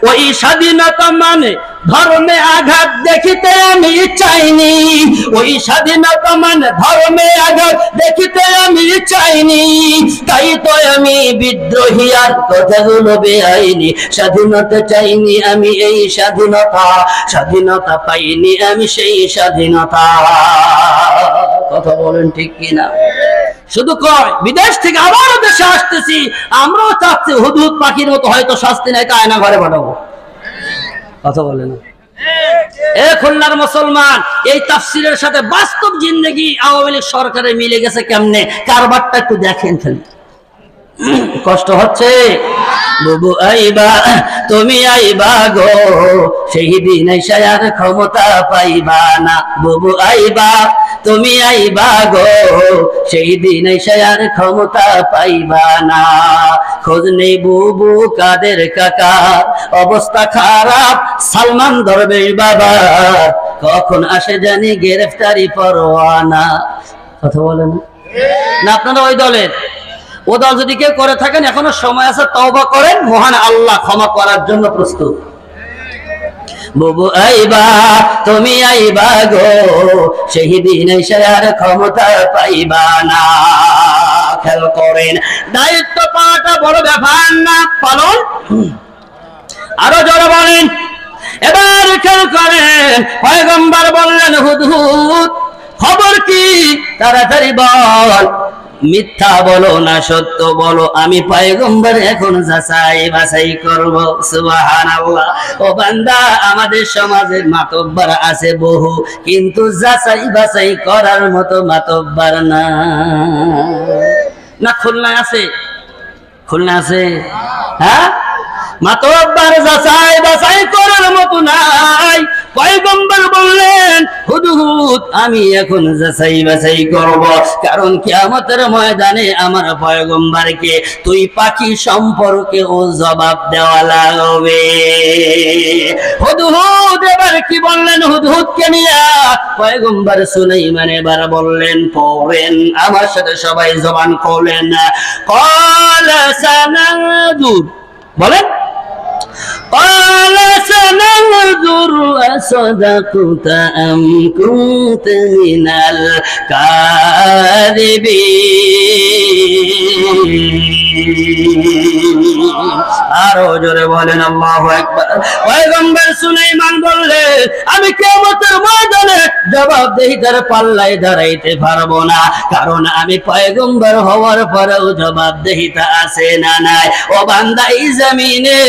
ওই স্বাধীনতা মানে ধর্মে আঘাত দেখিতে আমি চাইনি, ওই স্বাধীনতা মানে ধর্মে আঘাত দেখিতে আমি চাইনি। তাই তো আমি বিদ্রোহী আর কথাগুলো বেআইনি। স্বাধীনতা চাইনি আমি এই স্বাধীনতা, স্বাধীনতা পাইনি আমি সেই স্বাধীনতা। কথা বলেন ঠিক কিনা? শুধু কয় বিদেশ থেকে আবারও দেশে আসতেছি, আমরাও চাচ্ছি হুদহুদ পাখির মতো হয়তো শাস্তি নাই, তা আয়না ঘরে পাঠাবো। কথা বলে না? এ খুলনার মুসলমান, এই তাফসিরের সাথে বাস্তব জিন্দেগি আওয়ামী লীগ সরকারে মিলে গেছে কেমনে, কারবারটা একটু দেখেন খালি। কষ্ট হচ্ছে? বুবু আইবা তুমি আইবা গো, সেই দিন আর ক্ষমতা পাইবা না। বুবু আইবা তুমি আইবা গো, সেই দিন আর ক্ষমতা পাইবা না। খোঁজ নেই বুবু কাদের কাকা, অবস্থা খারাপ সালমান দরবেশ বাবা, কখন আসে জানি গ্রেফতারি পরোয়ানা। কথা বলেন না? আপনারা ওই দলের? ও দল যদি কেউ করে থাকেন এখনো সময় আছে, তওবা করেন, মহান আল্লাহ ক্ষমা করার জন্য প্রস্তুত। বুবু আইবা তুমি আইবা গো, সেই দিন আর ক্ষমতা পাইবা না। খেয়াল করেন, দায়িত্ব পাওয়াটা বড় ব্যাপার না, পালন আরো জোরে বলেন। এবার খেয়াল করেন, পয়গম্বর বললেন হুদহুদ খবর কি, তাড়াতাড়ি বল, মিথ্যা বলো না সত্য বলো, আমি পয়গম্বর এখন যাচাই বাছাই করব। সুবহানাল্লাহ। ও বান্দা, আমাদের সমাজের মাতব্বর আছে বহু, কিন্তু যাচাই বাছাই করার মতো মাতব্বর না। না খুলনায় আছে? খুলনা আছে? হ্যাঁ, মাতব্বর যাচাই বাছাই করার মতো নাই। পয়গম্বর বললেন, হুদহুদ আমি এখন যাচাই বাছাই করব, কারণ কিয়ামতের ময়দানে আমার পয়গম্বরকে তুই পাখি সম্পর্কে ও জবাব দেওয়া লাগবে। হুদহুদ এবার কি বললেন? হুদহুদকে নিয়ে পয়গম্বর সুলাইমান এবার বললেন, পড়েন আমার সাথে সবাই জবান করলেন, ক্বালা সানাযুর, বলেন قال سننظر أصدقت أم كنت من الكاذبين। আরো জোরে বলেন আল্লাহু আকবার। পয়গম্বর সুলাইমান বললেন, আমি কিয়ামতের ময়দানে জবাবদিহিতার পাল্লায় দাঁড়াইতে পারবো না, কারণ আমি পয়গম্বর হওয়ার পরেও জবাবদিহিতা আছে না নাই। ও বান্দা, এই জমিনে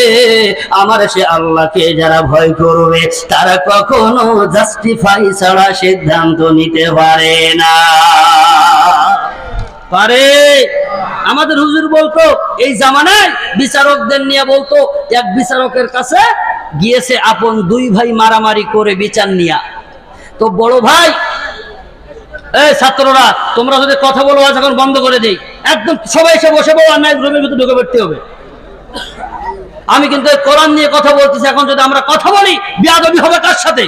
আমার সে আল্লাহকে যারা ভয় করবে তারা কখনো জাস্টিফাই ছাড়া সিদ্ধান্ত নিতে পারে না। পারে? আমাদের হুজুর বলতো, এই জামানায় বিচারকদের নিয়ে বলতো, এক বিচারকের কাছে গিয়েছে আপন দুই ভাই মারামারি করে বিচার নিয়া। তো বড় ভাই, এই ছাত্ররা তোমরা যদি কথা বলো এখন বন্ধ করে দেই, একদম সবাই এসে বসে বলো, আর নাই রুমের ভিতরে ঢুকে পড়তে হবে। আমি কিন্তু কোরআন নিয়ে কথা বলতেছি, এখন যদি আমরা কথা বলি বেয়াদবি হবে কার সাথে?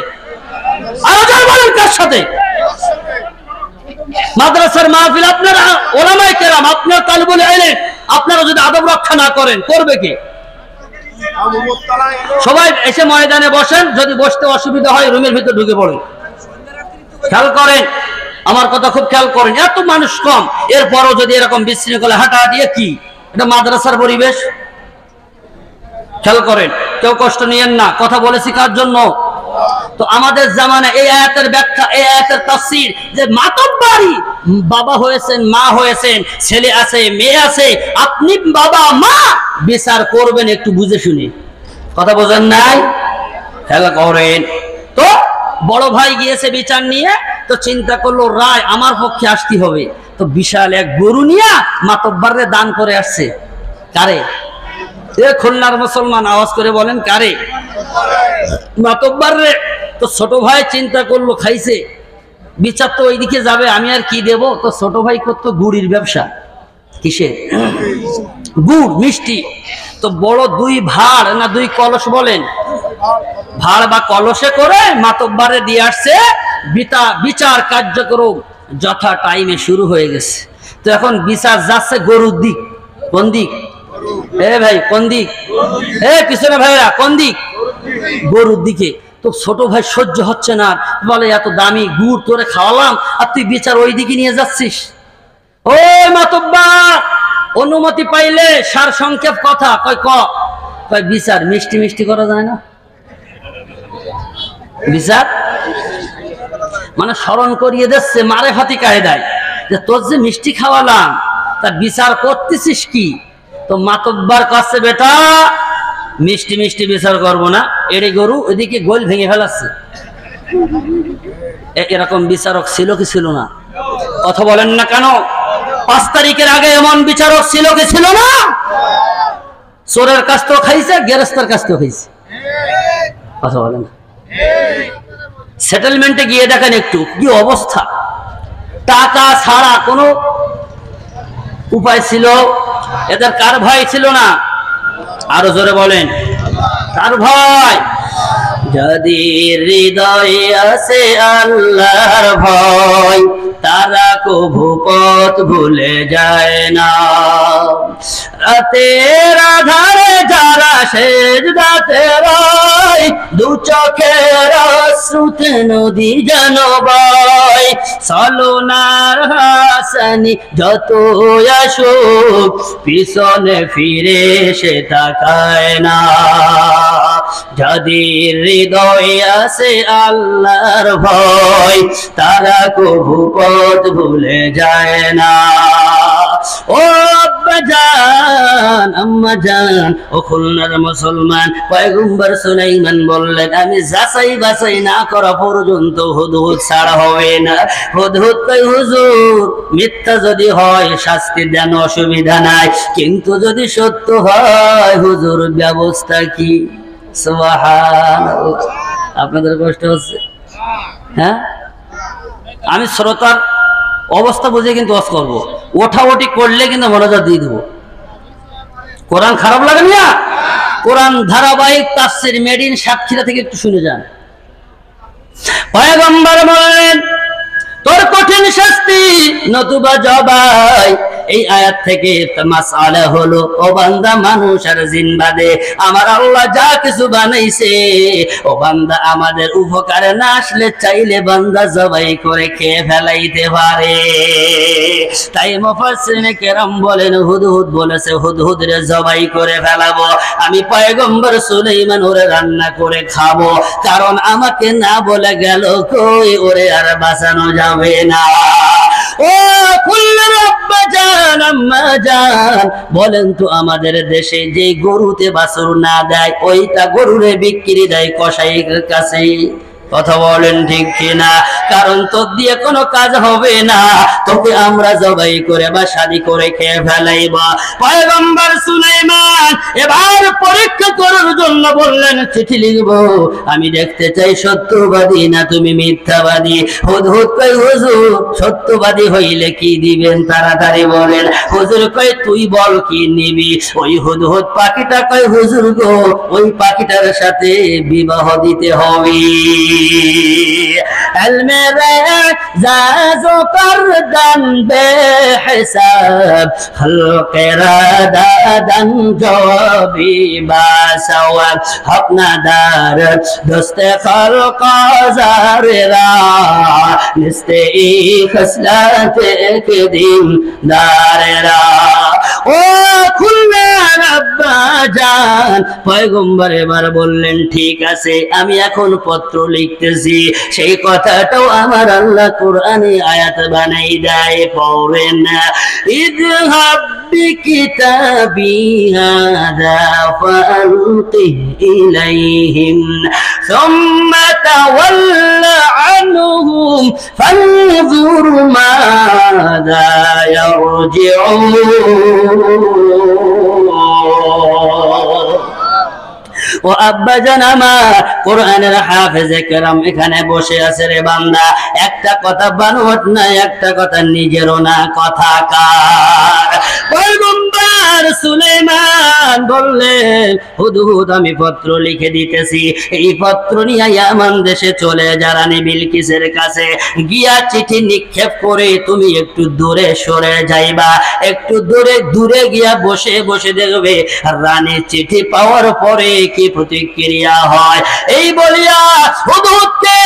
আরো যারা বলেন কার সাথে? মাদ্রাসার মাহফিল, আপনারা ওলামায়ে কেরাম, আপনার তালিবুল ইলম, আপনারা যদি আদব রক্ষা না করেন করবে কে? সবাই এসে ময়দানে বসেন, যদি বসতে অসুবিধা হয় রুমের ভিতরে ঢুকে পড়েন। খেয়াল করেন আমার কথা, খুব খেয়াল করেন। এত মানুষ কম, এরপরও যদি এরকম বিশৃঙ্খলা হাঁটাহাঁটি, কি এটা মাদ্রাসার পরিবেশ? খেয়াল করেন, কেউ কষ্ট নিয়েন না, কথা বলেছি কার জন্য? তো আমাদের জামানায় এই আয়াতের ব্যাখ্যা, এই আয়াতের তাফসীর, যে মাতব্বরি, বাবা হয়েছেন, মা হয়েছেন, ছেলে আছে, মেয়ে আছে, আপনি বাবা মা বিচার করবেন একটু বুঝে শুনে। কথা বোঝেন নাই? খেয়াল করেন। তো বড় ভাই গিয়েছে বিচার নিয়ে, তো চিন্তা করলো রায় আমার পক্ষে আসতে হবে, তো বিশাল এক গরু নিয়ে মাতব্বরে দান করে আসছে। কারে? খুলনার মুসলমান আওয়াজ করে বলেন কারে? মাতব্বরে। তো ছোট ভাই চিন্তা করলো, খাইছে, বিচার তো ওইদিকে যাবে, আমি আর কি দেব? তো ছোট ভাই করতো গুড়ির ব্যবসা। কিসের? গুড়, মিষ্টি। তো বড় দুই ভাড় না দুই কলস বলেন, ভাড় বা কলসে করে মাতব্বরে দিয়ে আসছে। বিচার কার্যক্রম যথা টাইমে শুরু হয়ে গেছে। তো এখন বিচার যাচ্ছে গরুর দিক। কোন দিক? এ ভাই কোন দিক? এ পিছনে ভাইরা কোন দিক? গরুর দিকে। তো ছোট ভাই সহ্য হচ্ছে না, বলে এত দামি গুড় তোরে খাওয়ালাম আর তুই বিচার ওই দিকে নিয়ে যাচ্ছিস। ও মাতব্বর, অনুমতি পাইলে সার সংক্ষেপ কথা কয়, কয় বিচার মিষ্টি মিষ্টি করা যায় না? বিচার মানে স্মরণ করিয়ে দিচ্ছে মারেফাতি কায়দায়, যে তোর যে মিষ্টি খাওয়ালাম তা বিচার করতেছিস কি? তো মাতব্বর কাছে, বেটা মিষ্টি মিষ্টি বিচার করবো না, এড়ে গরু ওইদিকে গোল ভেঙে ফেলাচ্ছে। এরকম বিচারক ছিল কি ছিল না? কথা বলেন না কেন? 5 তারিখের আগে এমন বিচারক ছিল কি ছিল না? চোরের কাছ তো খাইছে, গেরস্তার কাছ তো খাইছে। কথা বলেন না? সেটেলমেন্টে গিয়ে দেখেন একটু কি অবস্থা। টাকা ছাড়া কোনো উপায় ছিল? এদের কার ভয় ছিল না? আরো জোরে বলেন, কার ভয়? যদি হৃদয়ে আছে আল্লাহর ভয়, তারা কভু পথ ভুলে যায় না। রাতের আধারে যারা সেজদাতে রয়, দু চোখের অশ্রুতে নদী যেন বয়। ছলনার হাসানি যত আসুক, পিছনে ফিরে সে তাকায় না। যাদের হৃদয়ে আছে আল্লাহর ভয়, তারা কভু পথ ভুলে যায় না। ও আব্বা জান, আম্মা জান, ও খুলনার মুসলমান, পয়গম্বর সুলাইমান বললেন, আমি যাচাই বাছাই না করা পর্যন্ত হুদহুদ ছাড়া হবে না। হুদহুদ কই, হুজুর মিথ্যা যদি হয় শাস্তি দেন, অসুবিধা নাই, কিন্তু যদি সত্য হয় হুজুর ব্যবস্থা কি? সুবহানাল্লাহ। আপনাদের কষ্ট হচ্ছে? হ্যাঁ, আমি শ্রোতার অবস্থা বুঝে কিন্তু ওয়াজ করবো, ওঠাওটি করলে কিন্তু মনোযোগ দিয়ে দেবো। কোরআন খারাপ লাগে না? কোরআন ধারাবাহিক তাফসীর মেড ইন সাতক্ষীরা থেকে একটু শুনে যান। পয়গম্বর বলেন, তোর কঠিন শাস্তি নতুবা জবাই। এই আয়াত থেকে মাসআলা হলো, ও বান্দা, মানুষ আর জিন বাদে আমার আল্লাহ যা কিছু বানাইছে, ও বান্দা আমাদের উপকারে না আসলে চাইলে বান্দা জবাই করে খেয়ে ফেলাইতে পারে। তাই মুফাসসিরিনে কেরাম বলেন, হুদহুদ বলেছে হুদহুদ রে জবাই করে ফেলাবো, আমি পয়গম্বর সুলাইমান ওরে রান্না করে খাবো, কারণ আমাকে না বলে গেল কই ওরে আর বাঁচানো যাবে না। ও কুল্লুর আব্বা জান, আম্মা জান, বলেন তো আমাদের দেশে যে গরুতে বাছুর না দেয়, ওইটা গরুরে বিক্রি দেয় কসাইয়ের কাছে। কথা বলেন ঠিক কিনা? কারণ তোর দিয়ে কোনো কাজ হবে না, তোকে আমরা জবাই করে বা শাদী করে খেয়ে ফেলাইব। পয়গম্বর সুলাইমান এবার পরীক্ষা করার জন্য বললেন, চিঠি লিখবো, আমি দেখতে চাই সত্যবাদী না তুমি মিথ্যাবাদী। হুদহুদ কই, হুজুর সত্যবাদী হইলে কি দিবেন তাড়াতাড়ি বলেন। হুজুর কই, তুই বল কি নিবি। ওই হুদহুদ পাখিটা কই, হুজুর গো ওই পাখিটার সাথে বিবাহ দিতে হবে। المرء زاز قردا بحساب خلق ردادا جوابي باسوا حقنا دار دوست خلق زاررا نستئي خسلات كديم داررا ও খুলনা আব্বা জান। পয়গম্বর এবার বললেন, ঠিক আছে আমি এখন পত্র লিখতেছি। সেই কথাটাও আমার আল্লাহ কোরআনে আয়াত বানাই দেয়, পড়েন, ইযহাব বিকিতাবি হাযা ফালকি ইলাইহিম সুম্মা তাওয়াল্লা আনহুম ফানজুর মাযা ইয়ারজিউন। ও আব্বা জান আমার, কোরআনের হাফেজে কেরাম এখানে বসে আছে রে বান্দা, একটা কথা বানোয়াট না, একটা কথা নিজেরও না, কথা কার? পয়গম্বর সুলাইমান বললেন, হুদহুদ আমি পত্র লিখে দিতেছি, এই পত্র নিয়ে ইয়ামান দেশে চলে যা রানী বিলকিসের কাছে, গিয়া চিঠি নিক্ষেপ করে তুমি একটু দূরে সরে যাইবা, একটু দূরে গিয়া বসে বসে দেখবে রানী চিঠি পাওয়ার পরে কি প্রতিক্রিয়া হয়। এই বলিয়া হুদহুদকে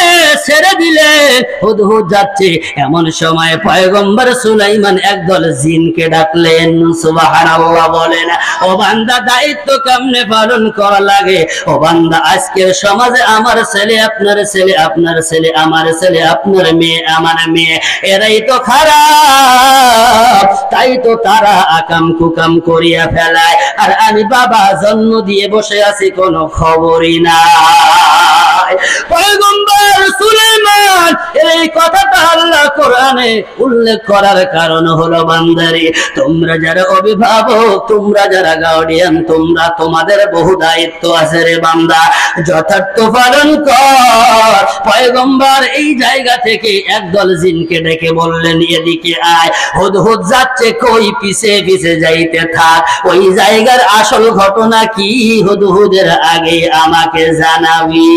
ছেড়ে দিলেন। হুদহুদ যাচ্ছে, এমন সময় পয়গম্বর সুলাইমান একদল জিনকে ডাকলেন। সুবহানাল্লাহ বলেন। ও বান্দা, দায়িত্ব কেমনে পালন করা লাগে? ও বান্দা, আজকের সমাজে আমার ছেলে আপনার ছেলে, আপনার ছেলে আমার ছেলে, আপনার মেয়ে আমার মেয়ে, এরাই তো খারাপ, তাই তো তারা আকাম কুকাম করিয়া ফেলায়, আর আমি বাবা জন্ম দিয়ে বসে আছি, কোনো খবরই নাই। পয়গম্বর সুলাইমান এই কথাটা আল্লাহ কোরআনে উল্লেখ করার কারণ হলো, বান্দারে তোমরা যারা অভিভাবক, তোমরা যারা গার্ডিয়ান, তোমরা তোমাদের বহু দায়িত্ব আছে রে বান্দা, যথার্থ পালন কর। পয়গম্বর এই জায়গা থেকে একদল জিনকে ডেকে বললেন, এদিকে আয়, হুদহুদ যাচ্ছে কই, পিছে পিছে যাইতে থাক, ওই জায়গার আসল ঘটনা কি হুদহুদের আগে আমাকে জানাবি।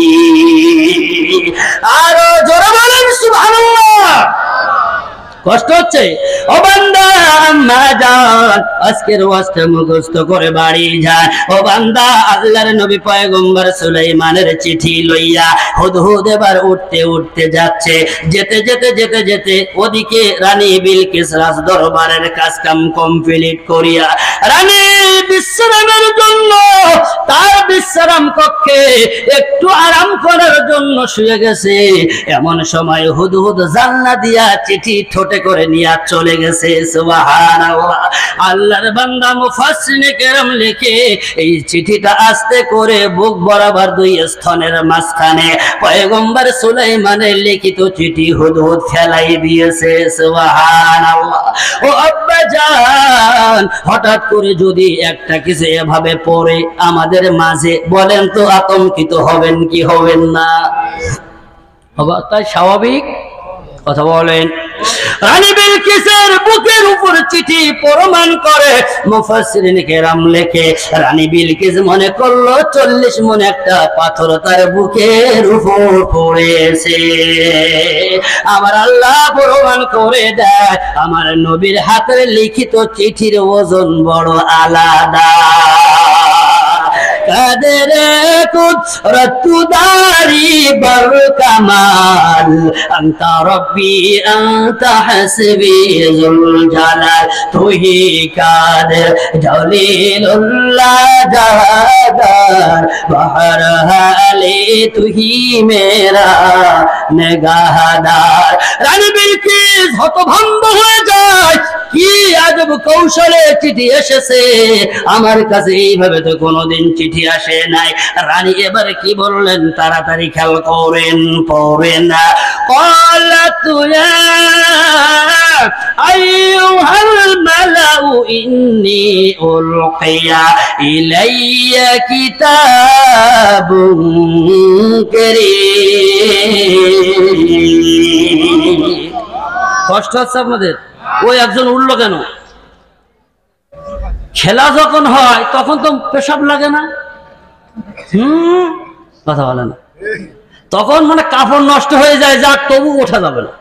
আরো জোরে বলেন সুবহানাল্লাহ। কষ্ট হচ্ছে? ও বান্দা আম্মা জান, আজকের ওয়াজটা মুখস্থ করে বাড়ি যায়। ও বান্দা, আল্লাহর নবী পয়গম্বর সুলাইমানের চিঠি লইয়া হুদহুদ এবার উঠতে উঠতে যাচ্ছে। যেতে যেতে যেতে যেতে ওদিকে রানী বিলকিস রাজ দরবারের কাজ কাম কমপ্লিট করিয়া রানী বিশ্রামের জন্য তার বিশ্রাম কক্ষে একটু আরাম করার জন্য শুয়ে গেছে। এমন সময় হুদহুদ জানলা দিয়া চিঠি ঠোঁটে করে নিয়ে চলে গেছে। সুবহানাল্লাহ। আল্লাহর বান্দা মুফাসসিরিনে কেরাম লিখে, এই চিঠিটা আস্তে করে বুক বরাবর দুই স্তনের মাঝখানে পয়গম্বর সুলাইমানের লিখিত চিঠি হুদহুদ ফেলাই দিয়েছে। সুবহানাল্লাহ। ও আব্বা জান, মুসলমান হঠাৎ করে যদি একটা কিছু এভাবে পড়ে আমাদের মাঝে, বলেন তো আতঙ্কিত হবেন কি হবেন না? হবা তাই স্বাভাবিক কথা বলেন। রানী বিলকিসের বুকের উপর চিঠি প্রমাণ করে মুফাসসিরিন কেরাম লেখে, রানী বিলকিস মনে করলো 40 মণ একটা পাথর তার বুকের উপর পড়েছে। আমার আল্লাহ প্রমাণ করে দেয় আমার নবীর হাতের লিখিত চিঠির ওজন বড় আলাদা। কাদের কুদরতু দারি বর কামাল আনতা রব্বি আনতা হাসবি যুল জালাল তুহি কাদের জলিলুল্লাহ জাহাদার বাহর হালে তুহি মেরা নিগাহদার। রানী বিলকিস হতভম্ব হয়ে যায়, কি আজব কৌশলে চিঠি এসেছে, আমার কাছে এইভাবে তো কোনোদিন চিঠি আসে নাই। রানী এবারে কি বললেন তাড়াতাড়ি খেয়াল করেন, পড়েন না। ক্বালাতু ইয়া আইয়ুহাল মালাউ ইন্নী উলকিয়া ইলাইয়া কিতাবুন কারীম। কষ্ট হচ্ছে আপনাদের? ওই একজন উঠলো কেন? খেলা যখন হয় তখন তো পেশাব লাগে না, কথা বলে না, তখন মানে কাপড় নষ্ট হয়ে যায়, যা তবু ওঠা যাবে না,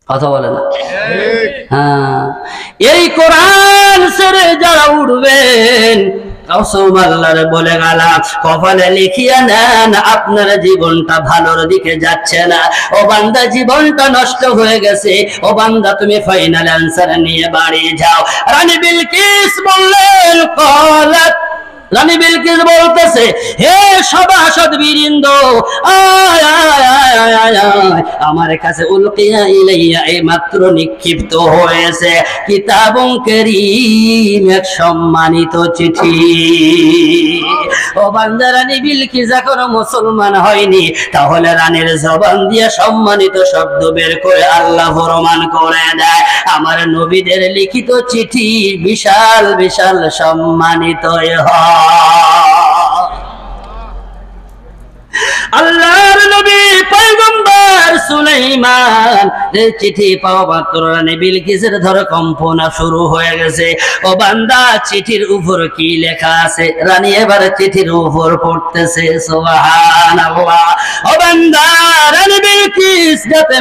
কথা বলে না। হ্যাঁ, এই কোরআন ছেড়ে যারা উঠবেন বলে গেলাম কপালে লিখিয়া নেন আপনার জীবনটা ভালোর দিকে যাচ্ছে না। ও বান্দা জীবনটা নষ্ট হয়ে গেছে, ও বান্দা তুমি ফাইনাল অ্যান্সার নিয়ে বাড়ি যাও। রানী বিলকিস বললেন কলাত, রানী বিলকিস বলতেছে হে সভাসদ বীরিন্দ, আমার কাছে উলকিয়া ইলাইয়া এই মাত্র নিক্ষিপ্ত হয়েছে কিতাবুন কারীম, এক সম্মানিত চিঠি। ও বান্দা রানী বিলকিস এখনো মুসলমান হয়নি, তাহলে রানীর জবান দিয়ে সম্মানিত শব্দ বের করে আল্লাহ প্রমাণ করে দেয় আমার নবীদের লিখিত চিঠি বিশাল বিশাল সম্মানিত হয়। আল্লাহর নবী পয়গম্বর সুলাইমান এই চিঠি পাওয়া মাত্র রানী বিলকিসের ধরে কম্পনা শুরু হয়ে গেছে। ও বান্দা চিঠির উপর কি লেখা আছে? রানী এবার চিঠির উপর পড়তেছে সুবহানাল্লাহ। ও বান্দা রানী বিলকিস যাতে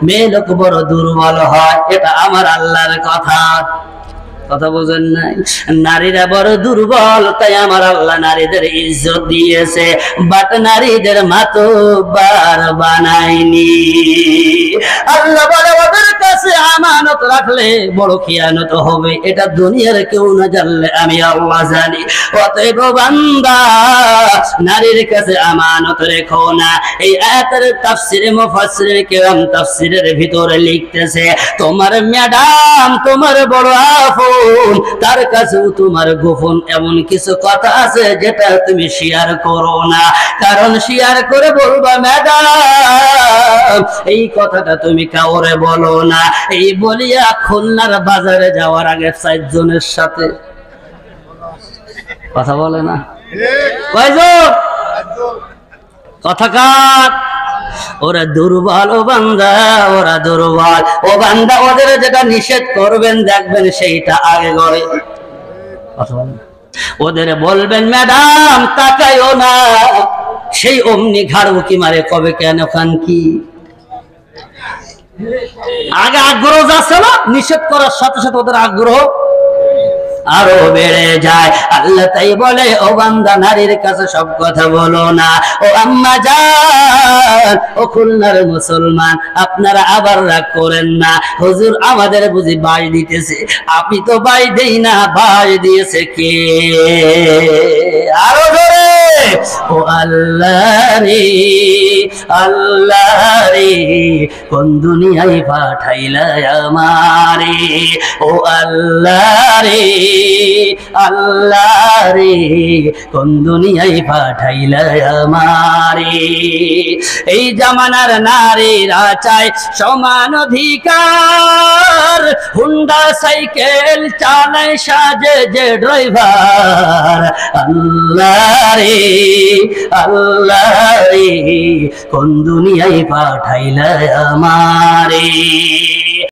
মেলোক বড় দুর্বল হয়, এটা আমার আল্লাহর কথা, কথা বোঝেন নাই? নারীরা বড় দুর্বল, তাই আমার আল্লাহ নারীদের ইজ্জত দিয়েছে, বাট নারীদের মাতবার বানায়নি। আল্লাহ বলে ওদের কাছে আমানত রাখলে বড় খিয়ানত হবে, এটা দুনিয়ার কেউ না জানলে আমি আল্লাহ জানি। অতএব বান্দা নারীর কাছে আমানত রেখো না। এই আয়াতের তাফসিরে মুফাসসিরিন কেরাম তাফসিরের ভিতরে লিখতেছে তোমার ম্যাডাম, তোমার বড় আফু, তার কাছেও তোমার গোপন এমন কিছু কথা আছে যেটা তুমি শেয়ার করো না, কারণ শেয়ার করে বলবা ম্যাডাম এই কথাটা তুমি কাউরে বলো না। এই বলিয়া খুলনার বাজারে যাওয়ার আগে 4 জনের সাথে কথা বলে না, কয়জন কথা কার? ওরা দুর্বল, ও বান্দা ওরা দুর্বল। ও বান্দা ওদের যেটা নিষেধ করবেন দেখবেন সেইটা আগে করে, ওদের বলবেন ম্যাডাম তাকাইও না, সেই অমনি ঘাড় উকি মারে কবে কেন খান কি, আগে আগ্রহ যাচ্ছে না, নিষেধ করার সাথে সাথে ওদের আগ্রহ আরো বেড়ে যায়। আল্লাহ তাই বলে ও বান্দা নারীর কাছে সব কথা বলো না। ও আম্মা জান, ও খুলনার মুসলমান, আপনারা আবার রাগ করেন না, হুজুর আমাদের বুঝি বাই দিতেছে। আপনি তো বাই দেই না, বাই দিয়েছে কে? আরো ধরে ও আল্লাহ রে, আল্লাহ রে কোন দুনিয়ায় পাঠাইলা আমারে, ও আল্লাহ রে, আল্লাহ রে কোন দুনিয়ায় পাঠাইলা আমারে। এই জামানার নারীরা চায় সমান অধিকার, হুন্ডা সাইকেল চালায় সাজে যে ড্রাইভার, আল্লাহ রে আল্লাহ রে কোন দুনিয়ায় পাঠাইলা আমারে।